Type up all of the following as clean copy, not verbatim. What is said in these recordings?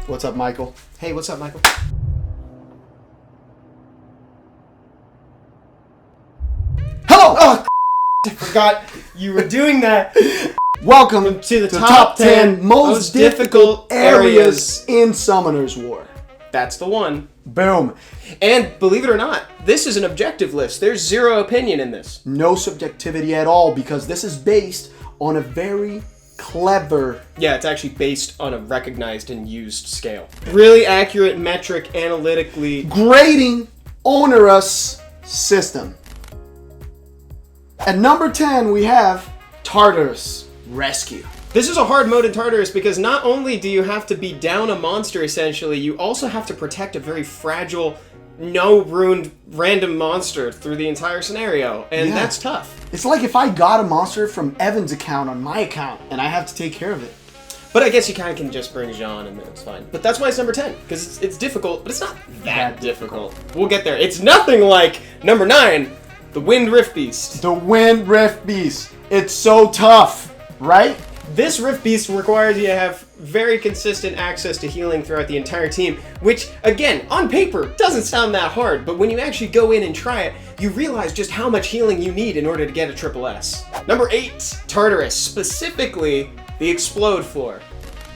What's up, Michael? Hey, what's up, Michael? Hello! Oh, I forgot you were doing that. Welcome to the top 10 most difficult areas in Summoner's War. That's the one. Boom. And believe it or not, this is an objective list. There's zero opinion in this. No subjectivity at all, because this is based on a very clever... Yeah, it's actually based on a recognized and used scale. Really accurate metric, analytically... grading onerous system. At number 10, we have Tartarus Rescue. This is a hard mode in Tartarus because not only do you have to be down a monster, essentially, you also have to protect a very fragile, no-ruined random monster through the entire scenario, and that's tough. It's like if I got a monster from Evan's account on my account, and I have to take care of it. But I guess you kind of can just bring Jean and then it's fine. But that's why it's number 10, because it's difficult, but it's not that difficult. We'll get there. It's nothing like number 9, the Wind Rift Beast. The Wind Rift Beast. It's so tough, right? This Rift Beast requires you to have very consistent access to healing throughout the entire team, which, again, on paper, doesn't sound that hard, but when you actually go in and try it, you realize just how much healing you need in order to get a triple S. Number 8, Tartarus, specifically the Explode floor.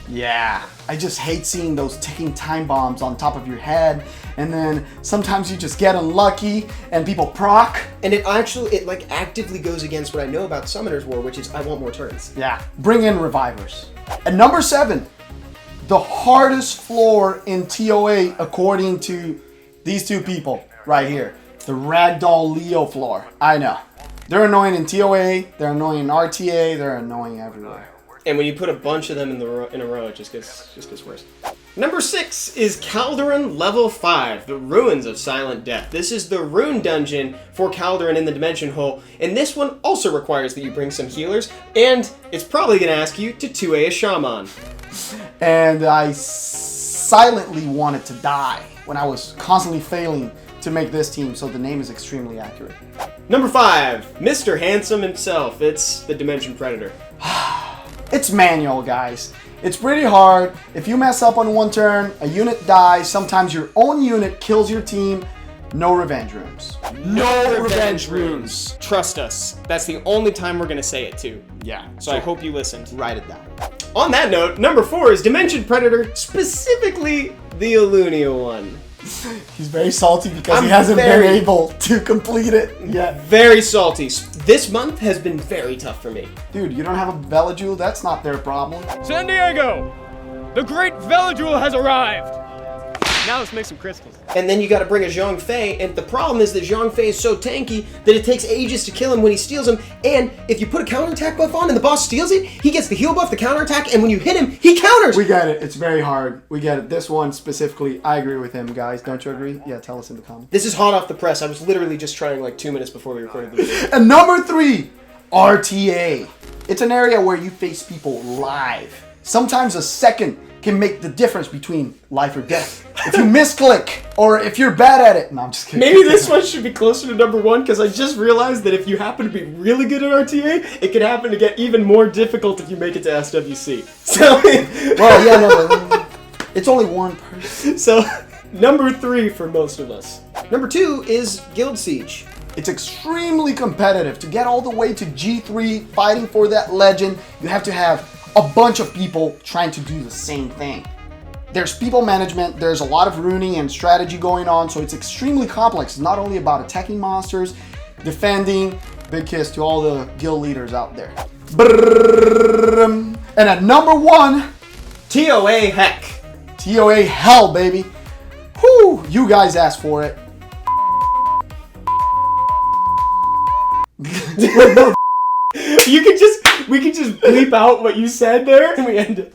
Yeah, I just hate seeing those ticking time bombs on top of your head, and then sometimes you just get unlucky and people proc. And it actively goes against what I know about Summoner's War, which is I want more turns. Yeah, bring in revivers. At number 7, the hardest floor in TOA according to these two people right here. The Ragdoll Leo floor. I know. They're annoying in TOA, they're annoying in RTA, they're annoying everywhere. And when you put a bunch of them in a row, it just gets worse. Number 6 is Calderon Level 5, the Ruins of Silent Death. This is the rune dungeon for Calderon in the Dimension Hole, and this one also requires that you bring some healers, and it's probably going to ask you to 2A a Shaman. And I silently wanted to die when I was constantly failing to make this team, so the name is extremely accurate. Number 5, Mr. Handsome himself. It's the Dimension Predator. It's manual, guys. It's pretty hard. If you mess up on one turn, a unit dies. Sometimes your own unit kills your team. No revenge runes. No revenge runes. Trust us. That's the only time we're going to say it too. Yeah. So I hope you listened. Write it down. On that note, number 4 is Dimension Predator, specifically the Alunia one. He's very salty because he hasn't been able to complete it yet. Very salty. This month has been very tough for me. Dude, you don't have a Velajul? That's not their problem. San Diego! The great Velajul has arrived! Now let's make some crystals. And then you gotta bring a Zhang Fei, and the problem is that Zhang Fei is so tanky that it takes ages to kill him when he steals him, and if you put a counterattack buff on and the boss steals it, he gets the heal buff, the counterattack, and when you hit him, he counters! We get it. It's very hard. We get it. This one specifically, I agree with him, guys. Don't you agree? Yeah, tell us in the comments. This is hot off the press. I was literally just trying like 2 minutes before we recorded the video. And number 3, RTA. It's an area where you face people live. Sometimes a second can make the difference between life or death. If you misclick, or if you're bad at it. No, I'm just kidding. Maybe this one should be closer to number 1, because I just realized that if you happen to be really good at RTA, it could happen to get even more difficult if you make it to SWC. So, well, yeah, no, it's only one person. So, number 3 for most of us. Number 2 is Guild Siege. It's extremely competitive. To get all the way to G3, fighting for that legend, you have to have a bunch of people trying to do the same thing. There's people management, there's a lot of runing and strategy going on, so it's extremely complex. It's not only about attacking monsters, defending. Big kiss to all the guild leaders out there. And at number 1, TOA Heck. TOA Hell, baby. Whew, you guys asked for it. We could just bleep out what you said there and we end it.